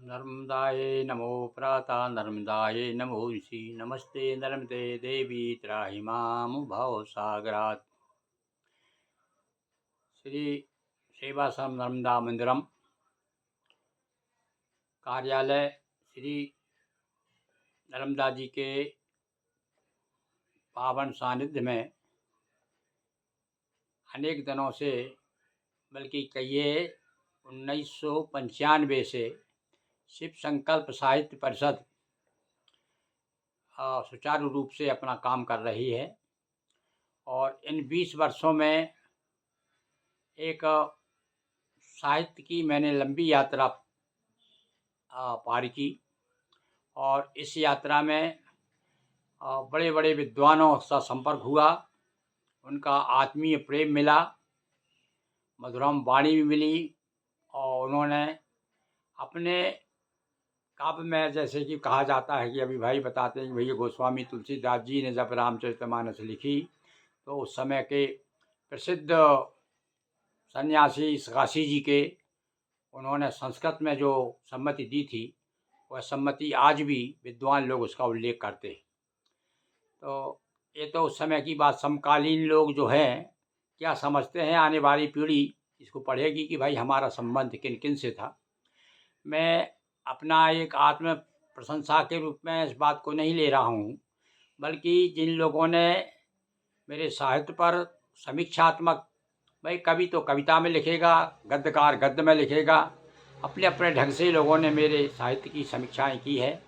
नर्मदाय नमो प्रातः नर्मदाय नमो ऋषि नमस्ते नर्मदे देवी त्राहि मां भवसागरात्। श्री सेवाश्रम नर्मदा मंदिरम कार्यालय श्री नर्मदा जी के पावन सानिध्य में अनेक दिनों से, बल्कि कहिए 1995 से शिव संकल्प साहित्य परिषद सुचारू रूप से अपना काम कर रही है। और इन 20 वर्षों में एक साहित्य की मैंने लंबी यात्रा पार की और इस यात्रा में बड़े बड़े विद्वानों से संपर्क हुआ, उनका आत्मीय प्रेम मिला, मधुरम वाणी भी मिली और उन्होंने अपने काव्य में, जैसे कि कहा जाता है कि अभी भाई बताते हैं कि भैया गोस्वामी तुलसीदास जी ने जब रामचरितमानस लिखी तो उस समय के प्रसिद्ध सन्यासी काशी जी के उन्होंने संस्कृत में जो सम्मति दी थी, वह सम्मति आज भी विद्वान लोग उसका उल्लेख करते हैं। तो ये तो उस समय की बात, समकालीन लोग जो हैं क्या समझते हैं, आने वाली पीढ़ी इसको पढ़ेगी कि भाई हमारा संबंध किन किन से था। मैं अपना एक आत्म प्रशंसा के रूप में इस बात को नहीं ले रहा हूँ, बल्कि जिन लोगों ने मेरे साहित्य पर समीक्षात्मक, भाई कवि तो कविता में लिखेगा, गद्यकार गद्य में लिखेगा, अपने अपने ढंग से लोगों ने मेरे साहित्य की समीक्षाएं की है,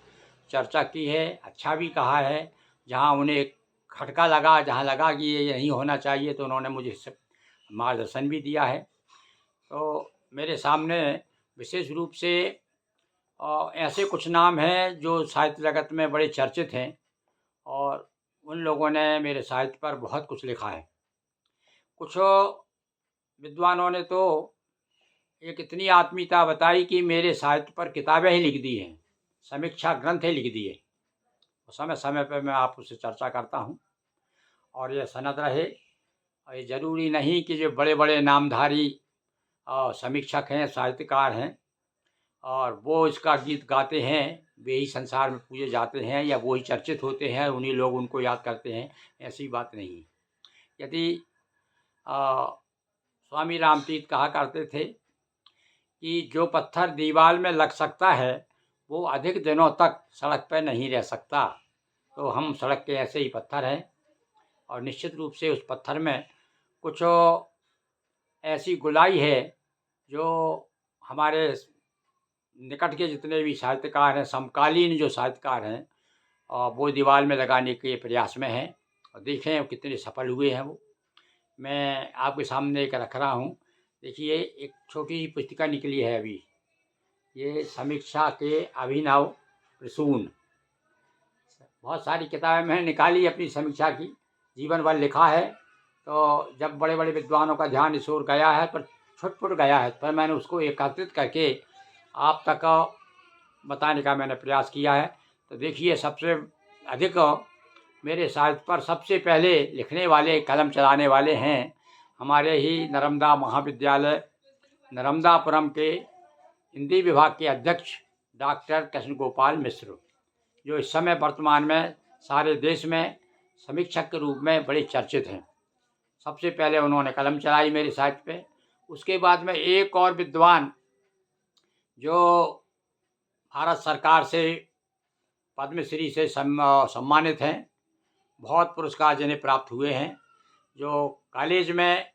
चर्चा की है, अच्छा भी कहा है। जहाँ उन्हें खटका लगा, जहाँ लगा कि ये नहीं होना चाहिए, तो उन्होंने मुझे मार्गदर्शन भी दिया है। तो मेरे सामने विशेष रूप से ऐसे कुछ नाम हैं जो साहित्य जगत में बड़े चर्चित हैं और उन लोगों ने मेरे साहित्य पर बहुत कुछ लिखा है। कुछ विद्वानों ने तो एक इतनी आत्मीयता बताई कि मेरे साहित्य पर किताबें ही लिख दी हैं, समीक्षा ग्रंथ ही लिख दिए। समय समय पर मैं आपसे चर्चा करता हूँ और यह सनद रहे। और ये ज़रूरी नहीं कि जो बड़े बड़े नामधारी समीक्षक हैं, साहित्यकार हैं और वो इसका गीत गाते हैं, वे ही संसार में पूजे जाते हैं या वो ही चर्चित होते हैं, उन्हीं लोग उनको याद करते हैं, ऐसी बात नहीं। यदि स्वामी रामतीर्थ कहा करते थे कि जो पत्थर दीवार में लग सकता है वो अधिक दिनों तक सड़क पर नहीं रह सकता। तो हम सड़क के ऐसे ही पत्थर हैं और निश्चित रूप से उस पत्थर में कुछ ऐसी गुलाई है जो हमारे निकट के जितने भी साहित्यकार हैं, समकालीन जो साहित्यकार हैं, वो दीवार में लगाने के प्रयास में हैं और देखें कितने सफल हुए हैं वो। मैं आपके सामने एक रख रहा हूँ, देखिए एक छोटी सी पुस्तिका निकली है अभी, ये समीक्षा के अभिनव प्रसून। बहुत सारी किताबें मैंने निकाली अपनी समीक्षा की, जीवन भर लिखा है। तो जब बड़े बड़े विद्वानों का ध्यान इस ओर गया है, पर छुटपुट गया है, पर मैंने उसको एकत्रित करके आप तक बताने का मैंने प्रयास किया है। तो देखिए, सबसे अधिक मेरे साहित्य पर सबसे पहले लिखने वाले, कलम चलाने वाले हैं हमारे ही नर्मदा महाविद्यालय नर्मदापुरम के हिंदी विभाग के अध्यक्ष डॉक्टर कृष्ण गोपाल मिश्र, जो इस समय वर्तमान में सारे देश में समीक्षक के रूप में बड़े चर्चित हैं। सबसे पहले उन्होंने कलम चलाई मेरे साहित्य पे। उसके बाद में एक और विद्वान जो भारत सरकार से पद्मश्री से सम्मानित हैं, बहुत पुरस्कार जिन्हें प्राप्त हुए हैं, जो कॉलेज में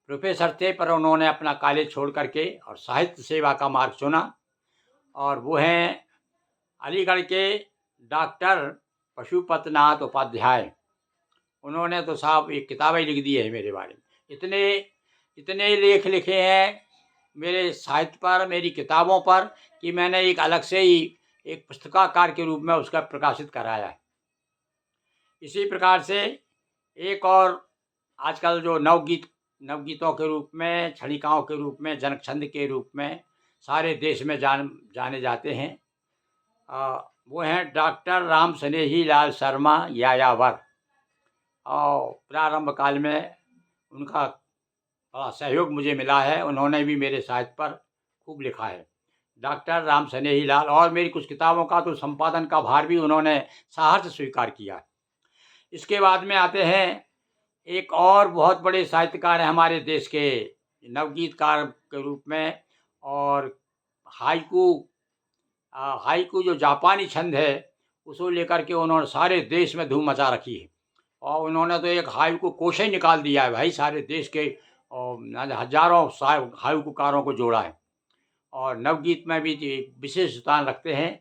प्रोफेसर थे पर उन्होंने अपना कॉलेज छोड़ करके और साहित्य सेवा का मार्ग चुना, और वो हैं अलीगढ़ के डॉक्टर पशुपतिनाथ उपाध्याय। उन्होंने तो साहब एक किताब ही लिख दी है मेरे बारे में। इतने इतने लेख लिखे हैं मेरे साहित्य पर, मेरी किताबों पर, कि मैंने एक अलग से ही एक पुस्तकाकार के रूप में उसका प्रकाशित कराया है। इसी प्रकार से एक और आजकल जो नवगीतों के रूप में, क्षणिकाओं के रूप में, जनक-छंद के रूप में सारे देश में जाने जाते हैं, वो हैं डॉक्टर राम स्नेही लाल शर्मा यायावर। और प्रारंभ काल में उनका बड़ा सहयोग मुझे मिला है, उन्होंने भी मेरे साहित्य पर खूब लिखा है। डॉक्टर राम सनेही लाल, और मेरी कुछ किताबों का तो संपादन का भार भी उन्होंने साहस स्वीकार किया। इसके बाद में आते हैं एक और बहुत बड़े साहित्यकार हैं हमारे देश के, नवगीतकार के रूप में, और हाइकू हाइकू जो जापानी छंद है, उसको लेकर के उन्होंने सारे देश में धूम मचा रखी है। और उन्होंने तो एक हाइकू कोश ही निकाल दिया है भाई, सारे देश के हज़ारों हाइकूकारों को जोड़ा है। और नवगीत में भी ये विशेष स्थान रखते हैं।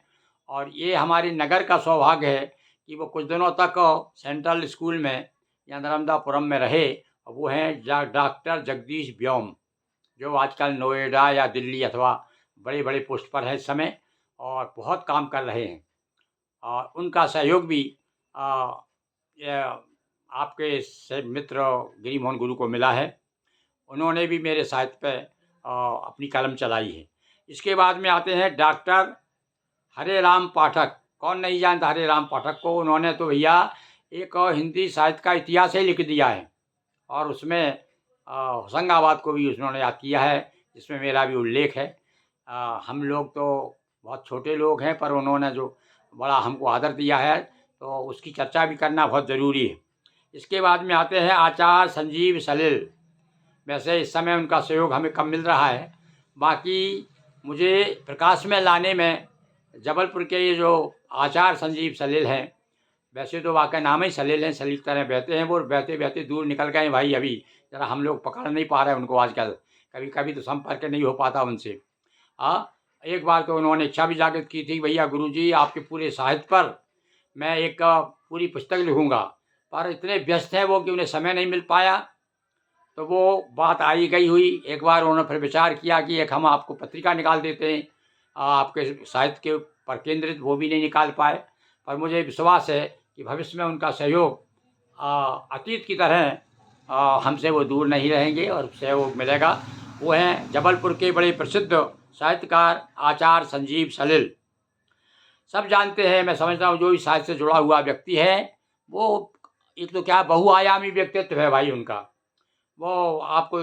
और ये हमारे नगर का सौभाग्य है कि वो कुछ दिनों तक सेंट्रल स्कूल में या नर्मदापुरम में रहे। और वो हैं डॉक्टर जगदीश व्योम, जो आजकल नोएडा या दिल्ली अथवा बड़े बड़े पोस्ट पर हैं इस समय, और बहुत काम कर रहे हैं। और उनका सहयोग भी आ, ये आपके से मित्र गिरिमोहन गुरु को मिला है। उन्होंने भी मेरे साहित्य पे अपनी कलम चलाई है। इसके बाद में आते हैं डॉक्टर हरे राम पाठक। कौन नहीं जानता हरे राम पाठक को? उन्होंने तो भैया एक हिंदी साहित्य का इतिहास ही लिख दिया है। और उसमें होशंगाबाद को भी उन्होंने याद किया है, जिसमें मेरा भी उल्लेख है। हम लोग तो बहुत छोटे लोग हैं, पर उन्होंने जो बड़ा हमको आदर दिया है, तो उसकी चर्चा भी करना बहुत ज़रूरी है। इसके बाद में आते हैं आचार्य संजीव सलिल। वैसे इस समय उनका सहयोग हमें कम मिल रहा है। बाकी मुझे प्रकाश में लाने में जबलपुर के ये जो आचार्य संजीव सलिल हैं, वैसे तो वाकई नाम ही सलिल हैं, सलील तरह बहते हैं, वो बहते बहते दूर निकल गए भाई। अभी ज़रा हम लोग पकड़ नहीं पा रहे हैं उनको आजकल, कभी कभी तो संपर्क नहीं हो पाता उनसे। एक बार तो उन्होंने इच्छा भी जागृत की थी, भैया गुरुजी आपके पूरे साहित्य पर मैं एक पूरी पुस्तक लिखूँगा, पर इतने व्यस्त हैं वो कि उन्हें समय नहीं मिल पाया। तो वो बात आई गई हुई। एक बार उन्होंने फिर विचार किया कि एक हम आपको पत्रिका निकाल देते हैं आपके साहित्य के पर केंद्रित, वो भी नहीं निकाल पाए। पर मुझे विश्वास है कि भविष्य में उनका सहयोग अतीत की तरह हमसे वो दूर नहीं रहेंगे और सहयोग मिलेगा। वो हैं जबलपुर के बड़े प्रसिद्ध साहित्यकार आचार्य संजीव सलिल। सब जानते हैं, मैं समझता हूँ जो भी साहित्य से जुड़ा हुआ व्यक्ति है, वो एक तो क्या बहुआयामी व्यक्तित्व है भाई उनका। वो आपको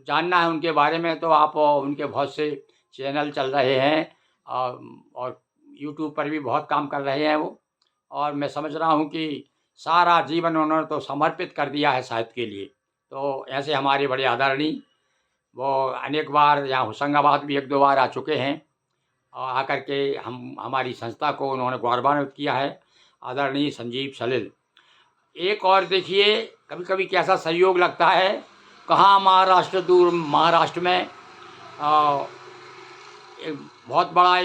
जानना है उनके बारे में तो आप उनके बहुत से चैनल चल रहे हैं, और यूट्यूब पर भी बहुत काम कर रहे हैं वो। और मैं समझ रहा हूँ कि सारा जीवन उन्होंने तो समर्पित कर दिया है साहित्य के लिए। तो ऐसे हमारे बड़े आदरणीय, वो अनेक बार यहाँ होशंगाबाद भी एक दो बार आ चुके हैं, और आकर के हमारी संस्था को उन्होंने गौरवान्वित किया है, आदरणीय संजीव सलिल। एक और देखिए, कभी कभी कैसा सहयोग लगता है, कहाँ महाराष्ट्र, दूर महाराष्ट्र में एक बहुत बड़ा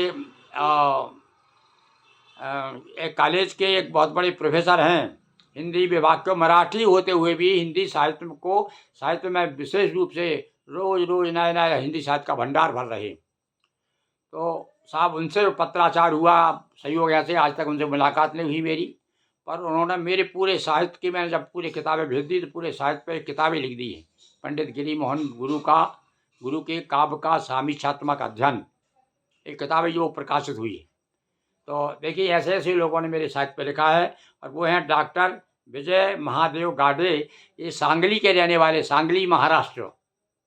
एक कॉलेज के एक बहुत बड़े प्रोफेसर हैं हिंदी विभाग के, मराठी होते हुए भी हिंदी साहित्य में विशेष रूप से रोज़ रोज़ नया नया हिंदी साहित्य का भंडार भर रहे। तो साहब उनसे पत्राचार हुआ, सहयोग ऐसे, आज तक उनसे मुलाकात नहीं हुई मेरी, पर उन्होंने मेरे पूरे साहित्य की, मैंने जब पूरी किताबें भेज दी तो पूरे साहित्य पर किताबें लिख दी हैं। पंडित गिरिमोहन गुरु के काव्य का समीक्षात्मक अध्ययन, एक किताब है जो प्रकाशित हुई है। तो देखिए ऐसे ऐसे लोगों ने मेरे साहित्य पर लिखा है। और वो हैं डॉक्टर विजय महादेव गाडे, ये सांगली के रहने वाले, सांगली महाराष्ट्र।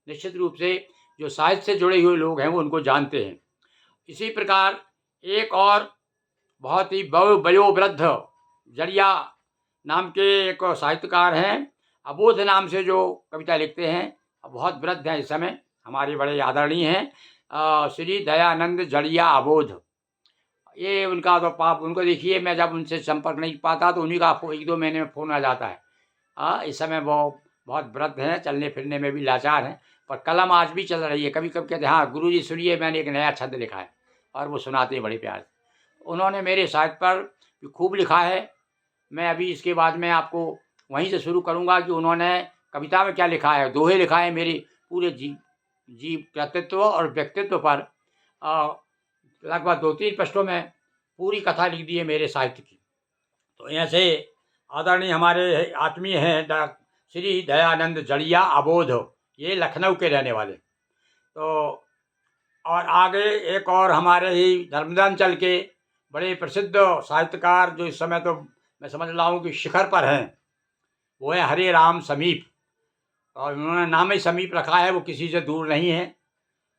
निश्चित रूप से जो साहित्य से जुड़े हुए लोग हैं वो उनको जानते हैं। इसी प्रकार एक और बहुत ही वयोवृद्ध जड़िया नाम के एक साहित्यकार हैं, अबोध नाम से जो कविता लिखते हैं, बहुत वृद्ध हैं इस समय, हमारे बड़े आदरणीय हैं, श्री दयानंद जड़िया अबोध। ये उनका तो पाप, उनको देखिए मैं जब उनसे संपर्क नहीं पाता तो उन्हीं का एक दो महीने में फ़ोन आ जाता है। इस समय वो बहुत वृद्ध हैं, चलने फिरने में भी लाचार हैं, पर कलम आज भी चल रही है। कभी कभी कहते हैं हाँ गुरुजी सुनिए मैंने एक नया छंद लिखा है, और वो सुनाते हैं बड़े प्यार से। उन्होंने मेरे साहित्य पर भी खूब लिखा है। मैं अभी इसके बाद में आपको वहीं से शुरू करूँगा कि उन्होंने कविता में क्या लिखा है। दोहे लिखा है मेरे पूरे जीव व्यक्तित्व और व्यक्तित्व पर, लगभग 2-3 पृष्ठों में पूरी कथा लिख दी है मेरे साहित्य की। तो ऐसे आदरणीय हमारे आत्मीय हैं श्री दयानंद जड़िया अबोध, ये लखनऊ के रहने वाले। तो और आगे एक और हमारे ही धर्मदंचल के बड़े प्रसिद्ध साहित्यकार, जो इस समय तो मैं समझ रहा हूँ कि शिखर पर हैं, वो है हरे राम समीप। और उन्होंने नाम ही समीप रखा है, वो किसी से दूर नहीं है।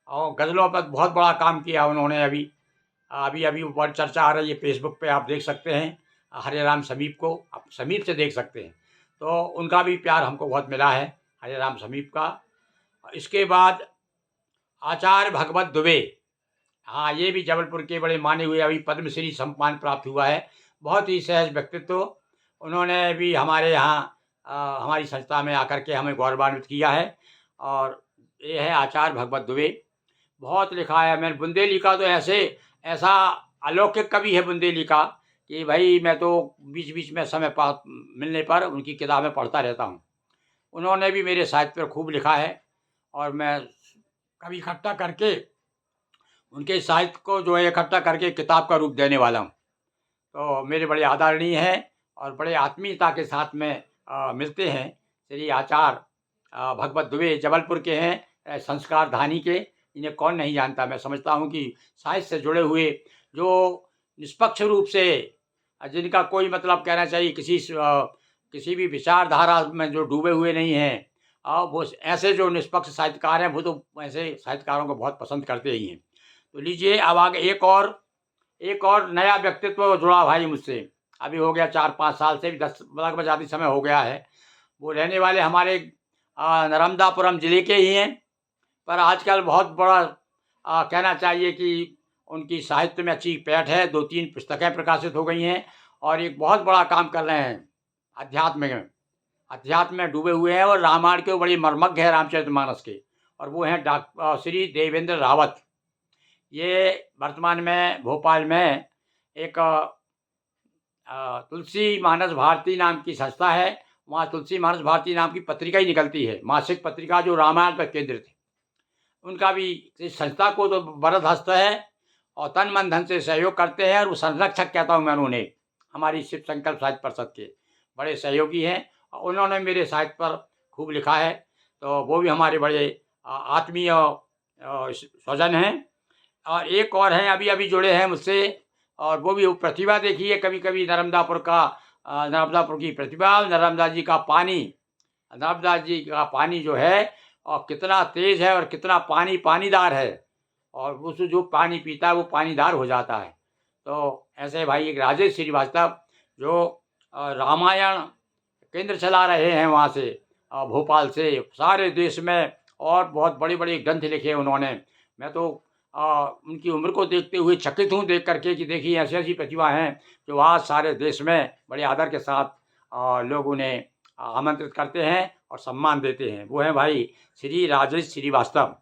और गज़लों पर बहुत बड़ा काम किया उन्होंने। अभी अभी अभी बहुत चर्चा आ रही है, फेसबुक पे आप देख सकते हैं, हरे राम समीप को आप समीप से देख सकते हैं। तो उनका भी प्यार हमको बहुत मिला है, हरे राम समीप का। इसके बाद आचार्य भगवत दुबे, हाँ, ये भी जबलपुर के बड़े माने हुए, अभी पद्मश्री सम्मान प्राप्त हुआ है। बहुत ही सहज व्यक्तित्व, उन्होंने भी हमारे यहाँ हमारी संस्था में आकर के हमें गौरवान्वित किया है। और ये है आचार्य भगवत दुबे। बहुत लिखा है मैंने। बुंदेली का तो ऐसा अलौकिक कवि है बुंदेली का कि भाई मैं तो बीच-बीच में समय पा मिलने पर उनकी किताबें पढ़ता रहता हूँ। उन्होंने भी मेरे साहित्य पर खूब लिखा है और मैं कभी इकट्ठा करके उनके साहित्य को जो है इकट्ठा करके किताब का रूप देने वाला हूँ। तो मेरे बड़े आदरणीय हैं और बड़े आत्मीयता के साथ में मिलते हैं। श्री आचार्य भगवत दुबे जबलपुर के हैं, संस्कार धानी के। इन्हें कौन नहीं जानता। मैं समझता हूँ कि साहित्य से जुड़े हुए जो निष्पक्ष रूप से जिनका कोई मतलब कहना चाहिए किसी भी विचारधारा में जो डूबे हुए नहीं हैं, वो ऐसे जो निष्पक्ष साहित्यकार हैं वो तो ऐसे साहित्यकारों को बहुत पसंद करते ही हैं। तो लीजिए अब आगे एक और नया व्यक्तित्व जुड़ा भाई मुझसे। अभी हो गया 4-5 साल से भी 10 लगभग ज़्यादा समय हो गया है। वो रहने वाले हमारे नर्मदापुरम ज़िले के ही हैं, पर आजकल बहुत बड़ा कहना चाहिए कि उनकी साहित्य में अच्छी पैठ है। 2-3 पुस्तकें प्रकाशित हो गई हैं और एक बहुत बड़ा काम कर रहे हैं अध्यात्म में डूबे हुए हैं और रामायण के बड़े मर्मज्ञ हैं, रामचरितमानस के। और वो हैं श्री देवेंद्र रावत। ये वर्तमान में भोपाल में एक तुलसी मानस भारती नाम की संस्था है। वहाँ तुलसी मानस भारती नाम की पत्रिका ही निकलती है, मासिक पत्रिका जो रामायण पर केंद्रित है। उनका भी इस संस्था को तो वरद हस्त है और तन मन धन से सहयोग करते हैं और वो संरक्षक कहता हूँ मैं उन्हें। हमारी शिव संकल्प साहित्य परिषद के बड़े सहयोगी हैं और उन्होंने मेरे साहित्य पर खूब लिखा है। तो वो भी हमारे बड़े आत्मीय स्वजन हैं। और एक और हैं अभी जुड़े हैं मुझसे और वो भी प्रतिभा देखिए कभी-कभी नर्मदापुर की प्रतिभा, नर्मदा जी का पानी जो है और कितना तेज़ है और कितना पानीदार है और उस जो पानी पीता है वो पानीदार हो जाता है। तो ऐसे भाई एक राजेश श्रीवास्तव जो रामायण केंद्र चला रहे हैं वहाँ से भोपाल से सारे देश में और बहुत बड़े-बड़े ग्रंथ लिखे उन्होंने। मैं तो उनकी उम्र को देखते हुए चकित हूँ देख कर के कि देखिए ऐसी-ऐसी प्रतिभा हैं जो आज सारे देश में बड़े आदर के साथ लोग उन्हें आमंत्रित करते हैं और सम्मान देते हैं। वो हैं भाई श्री राजेश श्रीवास्तव।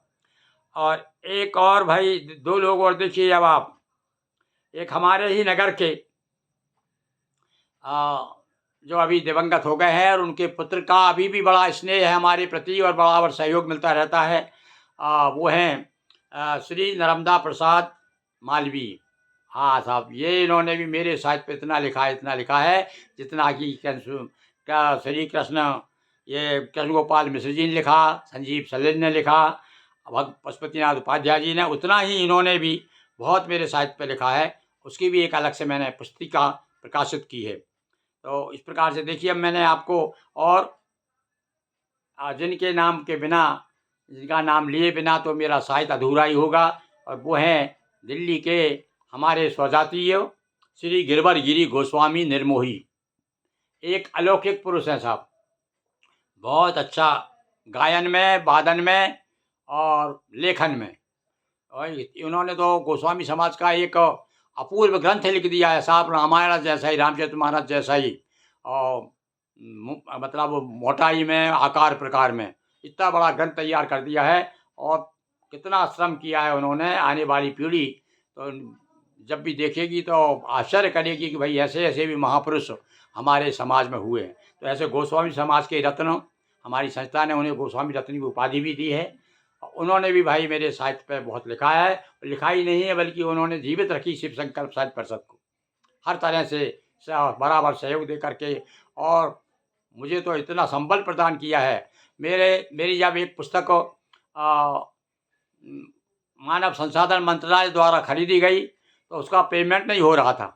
और एक और भाई 2 लोग और देखिए अब आप, एक हमारे ही नगर के जो अभी दिवंगत हो गए हैं और उनके पुत्र का अभी भी बड़ा स्नेह है हमारे प्रति और बराबर सहयोग मिलता रहता है। वो हैं श्री नर्मदा प्रसाद मालवीय। हाँ साहब, ये इन्होंने भी मेरे साहित्य पे इतना लिखा है जितना कि श्री कृष्ण गोपाल मिश्र जी ने लिखा, संजीव सलिल ने लिखा, पशुपतिनाथ उपाध्याय जी ने, उतना ही इन्होंने भी बहुत मेरे साहित्य पे लिखा है। उसकी भी एक अलग से मैंने पुस्तिका प्रकाशित की है। तो इस प्रकार से देखिए अब मैंने आपको और जिनका नाम लिए बिना तो मेरा साहित्य अधूरा ही होगा और वो हैं दिल्ली के हमारे स्वजातीय श्री गिरवर गिरी गोस्वामी निर्मोही। एक अलौकिक पुरुष हैं साहब, बहुत अच्छा गायन में, वादन में और लेखन में। और उन्होंने तो गोस्वामी समाज का एक अपूर्व ग्रंथ लिख दिया है साहब, रामायण जैसा ही, रामचरितमानस जैसा ही और मतलब मोटाई में, आकार प्रकार में इतना बड़ा ग्रंथ तैयार कर दिया है। और कितना श्रम किया है उन्होंने। आने वाली पीढ़ी तो जब भी देखेगी तो आश्चर्य करेगी कि भाई ऐसे भी महापुरुष हमारे समाज में हुए हैं। तो ऐसे गोस्वामी समाज के रत्न, हमारी संस्था ने उन्हें गोस्वामी रत्न की उपाधि भी दी है। उन्होंने भी भाई मेरे साहित्य पर बहुत लिखा है। लिखा ही नहीं है बल्कि उन्होंने जीवित रखी शिव संकल्प साहित्य परिषद को हर तरह से बराबर सहयोग दे करके और मुझे तो इतना संबल प्रदान किया है। मेरी जब एक पुस्तक मानव संसाधन मंत्रालय द्वारा खरीदी गई तो उसका पेमेंट नहीं हो रहा था।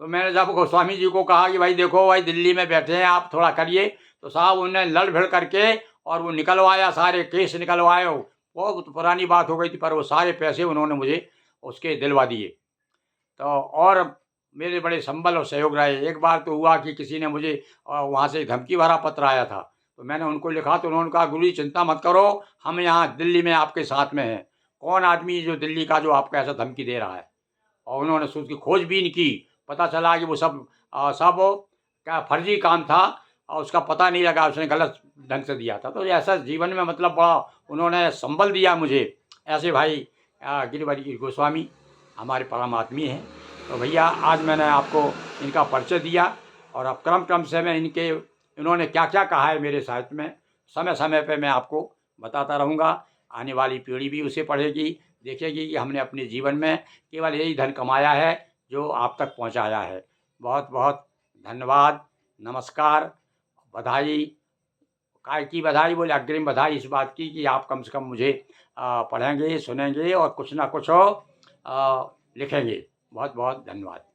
तो मैंने जब गोस्वामी जी को कहा कि भाई देखो भाई दिल्ली में बैठे हैं आप थोड़ा करिए, तो साहब उन्होंने लड़ भिड़ करके और वो निकलवाया, सारे केस निकलवाए, बहुत पुरानी बात हो गई थी, पर वो सारे पैसे उन्होंने मुझे उसके दिलवा दिए। तो और मेरे बड़े संबल और सहयोग रहे। एक बार तो हुआ कि किसी ने मुझे वहाँ से धमकी भरा पत्र आया था, तो मैंने उनको लिखा, तो उन्होंने कहा, गुरुजी चिंता मत करो, हम यहाँ दिल्ली में आपके साथ में हैं। कौन आदमी जो दिल्ली का जो आपको ऐसा धमकी दे रहा है? और उन्होंने उसकी खोजबीन की, पता चला कि वो सब क्या फर्जी काम था और उसका पता नहीं लगा, उसने गलत ढंग से दिया था। तो ऐसा जीवन में मतलब बड़ा उन्होंने संबल दिया मुझे। ऐसे भाई गिरिवरी गोस्वामी हमारे परम आत्मी हैं। तो भैया आज मैंने आपको इनका परिचय दिया और अब क्रम क्रम से मैं इन्होंने क्या क्या कहा है मेरे साहित्य में, समय समय पे मैं आपको बताता रहूँगा। आने वाली पीढ़ी भी उसे पढ़ेगी, देखेगी कि हमने अपने जीवन में केवल यही धन कमाया है जो आप तक पहुंचाया है। बहुत बहुत धन्यवाद, नमस्कार, बधाई। काय की बधाई बोले, अग्रिम बधाई इस बात की कि आप कम से कम मुझे पढ़ेंगे, सुनेंगे और कुछ ना कुछ लिखेंगे। बहुत बहुत धन्यवाद।